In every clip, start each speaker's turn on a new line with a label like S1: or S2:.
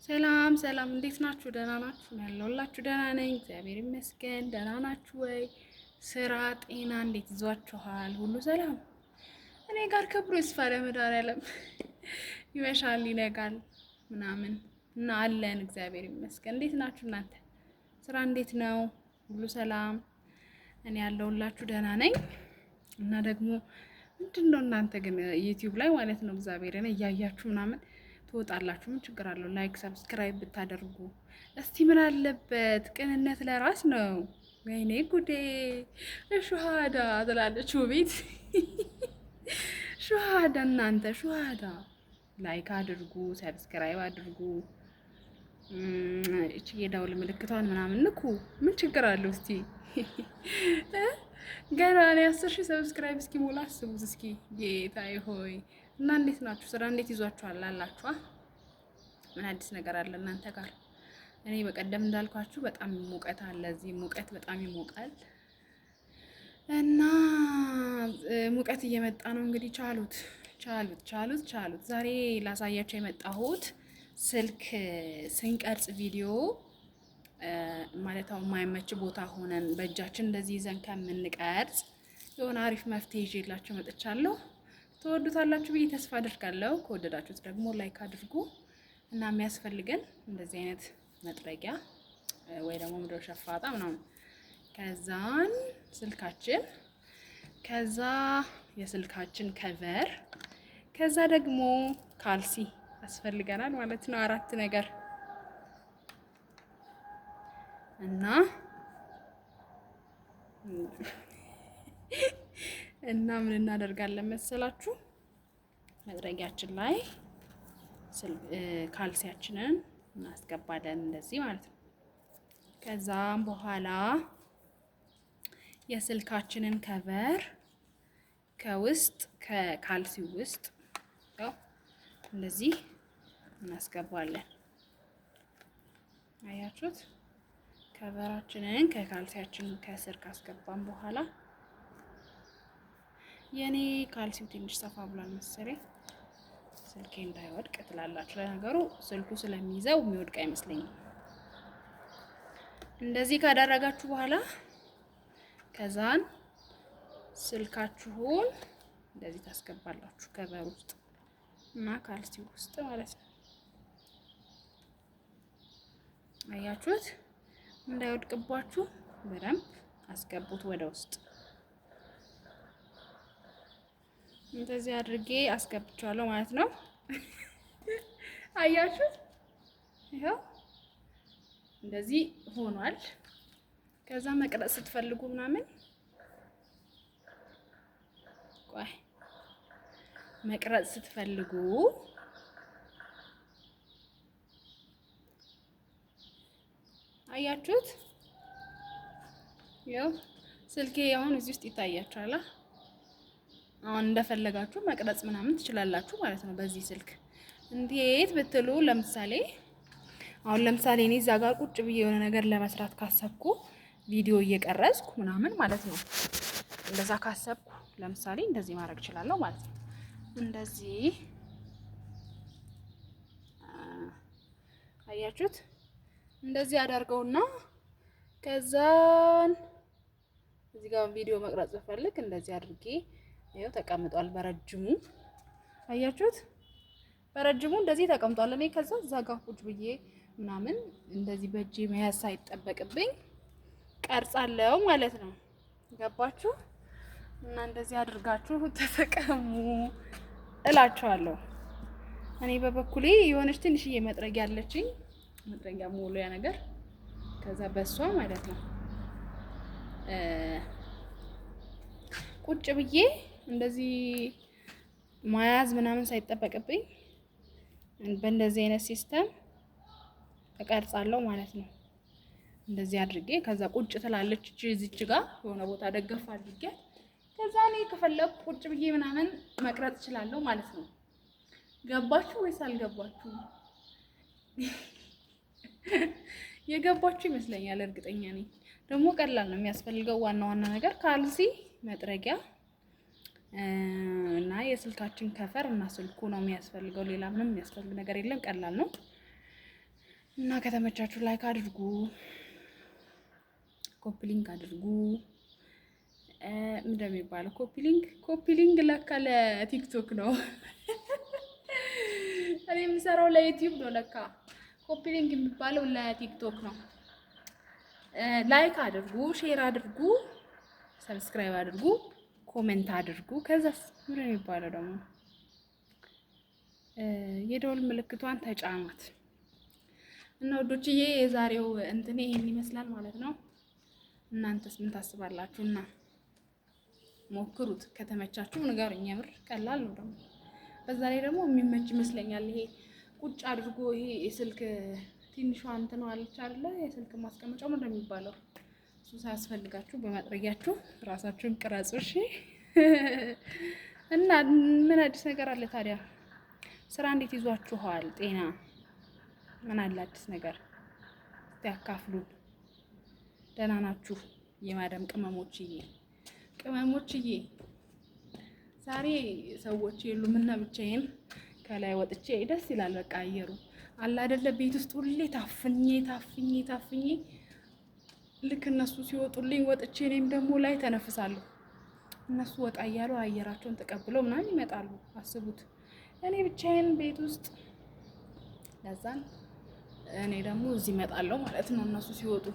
S1: ሰላም ሰላም፣ እንዴት ናችሁ? ደህና ናችሁ? ያለሁላችሁ ደህና ነኝ፣ እግዚአብሔር ይመስገን። ደህና ናችሁ ወይ? ስራ፣ ጤና እንዴት ይዟችኋል? ሁሉ ሰላም? እኔ ጋር ክብሩ ይስፋ ለመድኃኒዓለም። ይመሻል ይነጋል ምናምን እና አለን፣ እግዚአብሔር ይመስገን። እንዴት ናችሁ እናንተ? ስራ እንዴት ነው? ሁሉ ሰላም? እኔ ያለሁላችሁ ደህና ነኝ። እና ደግሞ ምንድነው እናንተ ግን ዩቲዩብ ላይ ማለት ነው እግዚአብሔርን እያያችሁ ምናምን ትወጣላችሁ። ምን ችግር አለው? ላይክ ሰብስክራይብ ብታደርጉ እስቲ ምን አለበት? ቅንነት ለራስ ነው። ወይኔ ጉዴ! ሹሃዳ ትላለች ውቤት። ሹሃዳ እናንተ ሹሃዳ ላይክ አድርጉ፣ ሰብስክራይብ አድርጉ፣ እቺ የደውል ምልክቷን ምናምን ንኩ። ምን ችግር አለው? እስቲ ገና እኔ 10,000 ሰብስክራይብ እስኪ ሞላ አስቡት እስኪ። ጌታዬ ሆይ! እና እንዴት ናችሁ? ስራ እንዴት ይዟችኋል? አላችኋ? ምን አዲስ ነገር አለ እናንተ ጋር? እኔ በቀደም እንዳልኳችሁ በጣም ሙቀት አለ እዚህ። ሙቀት በጣም ይሞቃል እና ሙቀት እየመጣ ነው እንግዲህ። ቻሉት። ዛሬ ላሳያችሁ የመጣሁት ስልክ ስንቀርጽ ቪዲዮ ማለት አሁን የማይመች ቦታ ሆነን በእጃችን እንደዚህ ይዘን ከምንቀርጽ የሆነ አሪፍ መፍትሄ ይዤላችሁ መጥቻለሁ። ትወዱታላችሁ ብዬ ተስፋ አድርጋለሁ። ከወደዳችሁት ደግሞ ላይክ አድርጉ እና የሚያስፈልገን እንደዚህ አይነት መጥረጊያ ወይ ደግሞ ምድር ሸፋጣ ምናምን፣ ከዛን ስልካችን፣ ከዛ የስልካችን ከቨር፣ ከዛ ደግሞ ካልሲ ያስፈልገናል ማለት ነው። 4 ነገር እና ምን እናደርጋለን መሰላችሁ? መጥረጊያችን ላይ ካልሲያችንን እናስገባለን እንደዚህ ማለት ነው። ከዛም በኋላ የስልካችንን ከቨር ከውስጥ ከካልሲው ውስጥ ያው እንደዚህ እናስገባለን። አያችሁት? ከቨራችንን ከካልሲያችን ከስር ካስገባን በኋላ የኔ ካልሲው ትንሽ ሰፋ ብሏል መሰለኝ፣ ስልኬ እንዳይወድቅ ትላላችሁ። ለነገሩ ስልኩ ስለሚይዘው የሚወድቅ አይመስለኝም። እንደዚህ ካደረጋችሁ በኋላ ከዛን ስልካችሁን እንደዚህ ታስገባላችሁ ከቨር ውስጥ እና ካልሲው ውስጥ ማለት ነው። አያችሁት? እንዳይወድቅባችሁ በደንብ አስገቡት ወደ ውስጥ። እንደዚህ አድርጌ አስገብቻለሁ ማለት ነው። አያችሁት? ይሄው እንደዚህ ሆኗል። ከዛ መቅረጽ ስትፈልጉ ምናምን መቅረጽ ስትፈልጉ አያችሁት? ያው ስልኬ አሁን እዚህ ውስጥ ይታያችኋል። አሁን እንደፈለጋችሁ መቅረጽ ምናምን ትችላላችሁ ማለት ነው በዚህ ስልክ። እንዴት ብትሉ ለምሳሌ እኔ እዛ ጋር ቁጭ ብዬ የሆነ ነገር ለመስራት ካሰብኩ ቪዲዮ እየቀረጽኩ ምናምን ማለት ነው። እንደዛ ካሰብኩ ለምሳሌ እንደዚህ ማድረግ እችላለሁ ማለት ነው። እንደዚህ አያችሁት? እንደዚህ አደርገውና ከዛን እዚህ ጋር ቪዲዮ መቅረጽ ፈልግ እንደዚህ አድርጌ ይሄው ተቀምጧል በረጅሙ። አያችሁት? በረጅሙ እንደዚህ ተቀምጧል። እኔ ከዛ እዛ ጋር ቁጭ ብዬ ምናምን እንደዚህ በእጄ መያዝ ሳይጠበቅብኝ ቀርጻለሁ ማለት ነው። ገባችሁ? እና እንደዚህ አድርጋችሁ ተጠቀሙ እላችኋለሁ። እኔ በበኩሌ የሆነች ትንሽዬ መጥረጊያ አለችኝ፣ መጥረጊያ ሞሉያ ነገር። ከዛ በሷ ማለት ነው ቁጭ ብዬ እንደዚህ መያዝ ምናምን ሳይጠበቅብኝ በእንደዚህ አይነት ሲስተም እቀርጻለሁ ማለት ነው። እንደዚህ አድርጌ ከዛ ቁጭ ትላለች እዚች ጋር የሆነ ቦታ ደገፍ አድርጌ ከዛ እኔ ከፈለኩ ቁጭ ብዬ ምናምን መቅረጽ እችላለሁ ማለት ነው። ገባችሁ ወይስ አልገባችሁ? የገባችሁ ይመስለኛል፣ እርግጠኛ ነኝ። ደግሞ ቀላል ነው። የሚያስፈልገው ዋና ነገር ካልሲ፣ መጥረጊያ እና የስልካችን ከቨር እና ስልኩ ነው የሚያስፈልገው። ሌላ ምንም የሚያስፈልግ ነገር የለም። ቀላል ነው እና ከተመቻችሁ ላይክ አድርጉ፣ ኮፒ ሊንክ አድርጉ። እንደሚባለው ኮፒ ሊንክ ለካ ለቲክቶክ ነው። እኔ የምሰራው ለዩቲዩብ ነው። ለካ ኮፒ ሊንክ የሚባለው ለቲክቶክ ነው። ላይክ አድርጉ፣ ሼር አድርጉ፣ ሰብስክራይብ አድርጉ፣ ኮሜንት አድርጉ። ከዛስ ምን የሚባለው ደግሞ የደወል ምልክቷን ተጫኗት። እና ወዶችዬ የዛሬው እንትኔ ይሄን ይመስላል ማለት ነው። እናንተስ ምን ታስባላችሁ? እና ሞክሩት፣ ከተመቻችሁ ንገሩኝ። የምር ቀላል ነው ደግሞ በዛ ላይ ደግሞ የሚመች ይመስለኛል። ይሄ ቁጭ አድርጎ ይሄ የስልክ ትንሿ እንትን አለች አይደለ? የስልክ ማስቀመጫው ምን እንደሚባለው እሱ ሳያስፈልጋችሁ በማጥረጊያችሁ ራሳችሁን ቅረጹ። እሺ። እና ምን አዲስ ነገር አለ ታዲያ? ስራ እንዴት ይዟችኋል? ጤና ምን አለ አዲስ ነገር? እስቲ ያካፍሉን። ደህና ናችሁ? የማዳም ቅመሞችዬ ዛሬ ሰዎች የሉም እና ብቻዬን ከላይ ወጥቼ ደስ ይላል። በቃ አየሩ አለ አይደለ? ቤት ውስጥ ሁሌ ታፍኜ ልክ እነሱ ሲወጡልኝ ወጥቼ እኔም ደግሞ ላይ ተነፍሳለሁ። እነሱ ወጣ እያሉ አየራቸውን ተቀብለው ምናምን ይመጣሉ። አስቡት፣ እኔ ብቻዬን ቤት ውስጥ ለዛን እኔ ደግሞ እዚህ እመጣለሁ ማለት ነው። እነሱ ሲወጡ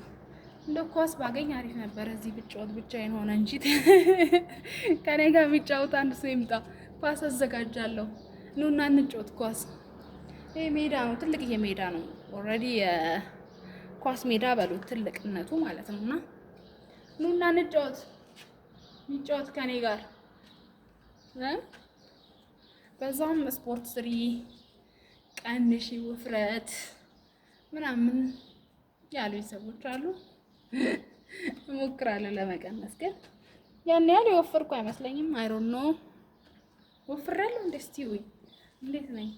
S1: እንደ ኳስ ባገኝ አሪፍ ነበር። እዚህ ብጫወት ብቻዬን ሆነ እንጂ ከኔ ጋር የሚጫወት አንድ ሰው ይምጣ። ኳስ አዘጋጃለሁ። ኑና እንጫወት ኳስ። ይሄ ሜዳ ነው፣ ትልቅዬ ሜዳ ነው። ኦልሬዲ የኳስ ሜዳ በሉት ትልቅነቱ ማለት ነው። እና ኑና እንጫወት፣ የሚጫወት ከኔ ጋር በዛም ስፖርት ስሪ፣ ቀንሺ ውፍረት ምናምን ያሉኝ ሰዎች አሉ። እሞክራለሁ ለመቀነስ፣ ግን ያን ያህል የወፈርኩ አይመስለኝም። አይ ዶንት ኖ ወፍሬያለሁ እንዴ? እስቲ ውይ እንዴት ነኝ?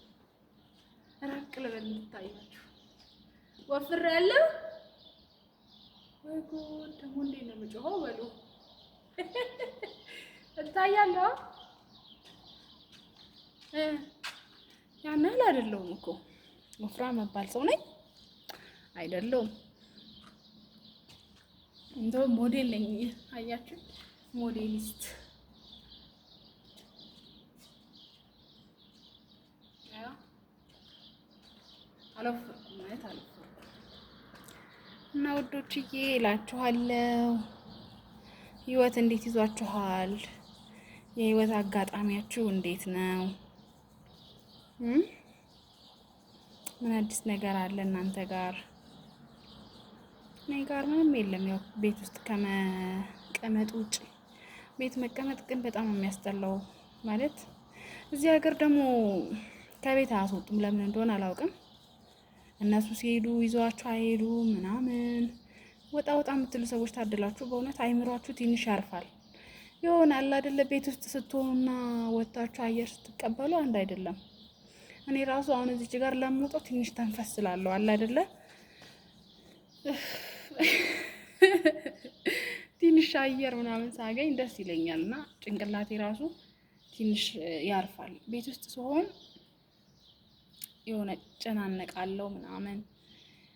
S1: ራቅ ልበል እንድታያችሁ። ወፍሬያለሁ ወይ ጉድ! ደግሞ እንዴት ነው የምጮኸው? በሉ እታያለሁ። ያን ያህል አይደለሁም እኮ ወፍራም መባል ሰው ነኝ አይደለሁም። እንደውም ሞዴል ነኝ። አያችሁ፣ ሞዴሊስት አልወፈርኩም ማለት አልወፈርኩም። እና ውዶችዬ እላችኋለሁ፣ ህይወት እንዴት ይዟችኋል? የህይወት አጋጣሚያችሁ እንዴት ነው? ምን አዲስ ነገር አለ እናንተ ጋር? እኔ ጋር ምንም የለም። ያው ቤት ውስጥ ከመቀመጥ ውጭ። ቤት መቀመጥ ግን በጣም የሚያስጠላው ማለት እዚህ ሀገር ደግሞ ከቤት አያስወጡም። ለምን እንደሆነ አላውቅም። እነሱ ሲሄዱ ይዘዋችሁ አይሄዱ ምናምን። ወጣ የምትሉ ሰዎች ታድላችሁ በእውነት። አይምሯችሁ ትንሽ ያርፋል። የሆነ አለ አይደለ? ቤት ውስጥ ስትሆኑና ወጣችሁ አየር ስትቀበሉ አንድ አይደለም። እኔ ራሱ አሁን እዚች ጋር ለምወጣው ትንሽ ተንፈስ ስላለሁ አለ አይደለ? ትንሽ አየር ምናምን ሳገኝ ደስ ይለኛል እና ጭንቅላቴ ራሱ ትንሽ ያርፋል። ቤት ውስጥ ስሆን የሆነ ጨናነቃለሁ ምናምን።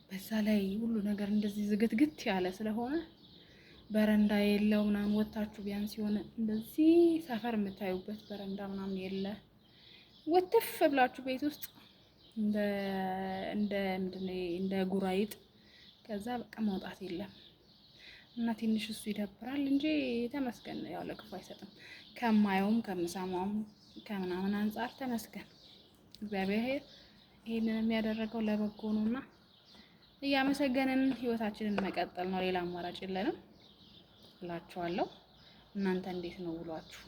S1: በዛ ላይ ሁሉ ነገር እንደዚህ ዝግትግት ያለ ስለሆነ በረንዳ የለው ምናምን። ወጣችሁ ቢያንስ የሆነ እንደዚህ ሰፈር የምታዩበት በረንዳ ምናምን የለ። ወጥፍ ብላችሁ ቤት ውስጥ እንደ ጉራይጥ ከዛ በቃ መውጣት የለም እና ትንሽ እሱ ይደብራል እንጂ ተመስገን። ያው ለክፉ አይሰጥም። ከማየውም ከምሰማውም ከምናምን አንጻር ተመስገን። እግዚአብሔር ይሄንን የሚያደርገው ለበጎ ነውና እያመሰገንን ህይወታችንን መቀጠል ነው። ሌላ አማራጭ የለንም እላችኋለሁ። እናንተ እንዴት ነው ውሏችሁ?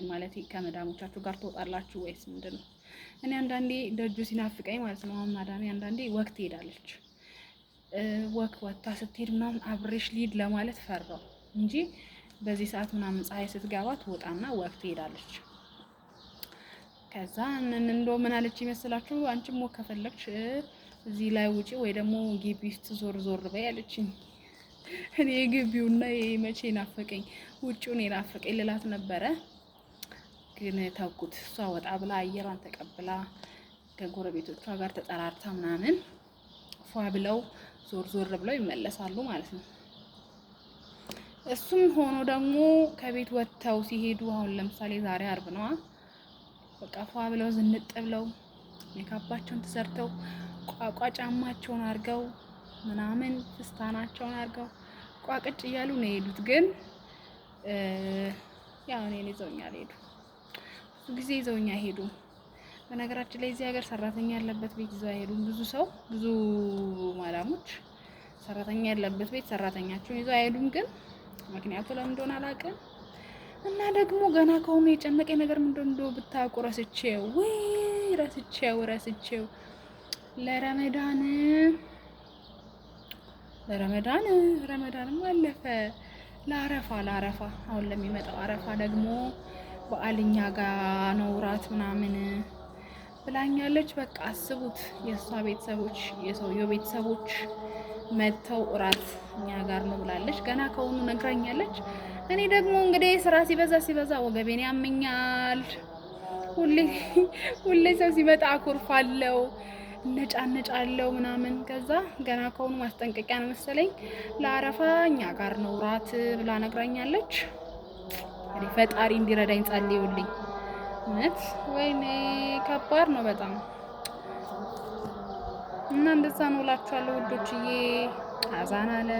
S1: ማለት ከመዳሞቻችሁ ጋር ትወጣላችሁ ወይስ ምንድነው? እኔ አንዳንዴ ደጁ ሲናፍቀኝ ማለት ነው። አሁን ማዳሜ አንዳንዴ ወቅት ትሄዳለች። ወጥታ ስትሄድ ምናምን አብሬሽ ሊድ ለማለት ፈራው እንጂ በዚህ ሰዓት ምናምን ፀሐይ ስትገባ ትወጣና ወቅት ትሄዳለች። ከዛ እንደው ምን አለች ይመስላችሁ? አንቺም ወክ ከፈለግሽ እዚህ ላይ ውጪ ወይ ደግሞ ግቢ ውስጥ ዞር በይ አለችኝ። እኔ ግቢውና መቼ ናፈቀኝ፣ ውጪውን ናፈቀኝ ልላት ነበረ፣ ግን ተውኩት። እሷ ወጣ ብላ አየሯን ተቀብላ ከጎረቤቶቿ ጋር ተጠራርታ ምናምን ፏ ብለው ዞር ዞር ብለው ይመለሳሉ ማለት ነው። እሱም ሆኖ ደግሞ ከቤት ወጥተው ሲሄዱ አሁን ለምሳሌ ዛሬ አርብ ነው፣ በቃ ፏ ብለው ዝንጥ ብለው ሜካፓቸውን ተሰርተው ቋቋ ጫማቸውን አድርገው ምናምን ፍስታናቸውን አድርገው ቋቅጭ እያሉ ነው የሄዱት። ግን ያው እኔን ይዘውኛ ሄዱ። ብዙ ጊዜ ይዘውኛ ሄዱ። በነገራችን ላይ እዚህ ሀገር ሰራተኛ ያለበት ቤት ይዘው አይሄዱም። ብዙ ማዳሞች ሰራተኛ ያለበት ቤት ሰራተኛቸውን ይዘው አይሄዱም። ግን ምክንያቱ ለምን እንደሆነ አላውቅም። እና ደግሞ ገና ከሆነ የጨነቀኝ ነገር ምንድን እንደው ብታውቁ ረስቼው ለረመዳንም አለፈ። ለአረፋ አሁን ለሚመጣው አረፋ ደግሞ በዓልኛ ጋር ነው እራት ምናምን ብላኛለች። በቃ አስቡት፣ የእሷ ቤተሰቦች የሰውየው ቤተሰቦች መጥተው እራት እኛ ጋር ነው ብላለች። ገና ከሆኑ ነግራኛለች። እኔ ደግሞ እንግዲህ ስራ ሲበዛ ወገቤን ያመኛል። ሁሌ ሰው ሲመጣ አኮርፋለሁ፣ እነጫነጫለሁ ምናምን። ከዛ ገና ከሆኑ ማስጠንቀቂያ ነው መሰለኝ ለአረፋ እኛ ጋር ነው እራት ብላ ነግራኛለች። እንግዲህ ፈጣሪ እንዲረዳኝ ጸልዩልኝ። እውነት ወይኔ ከባድ ነው በጣም። እና እንደዛ ነው እላችኋለሁ ውዶችዬ። አዛን አለ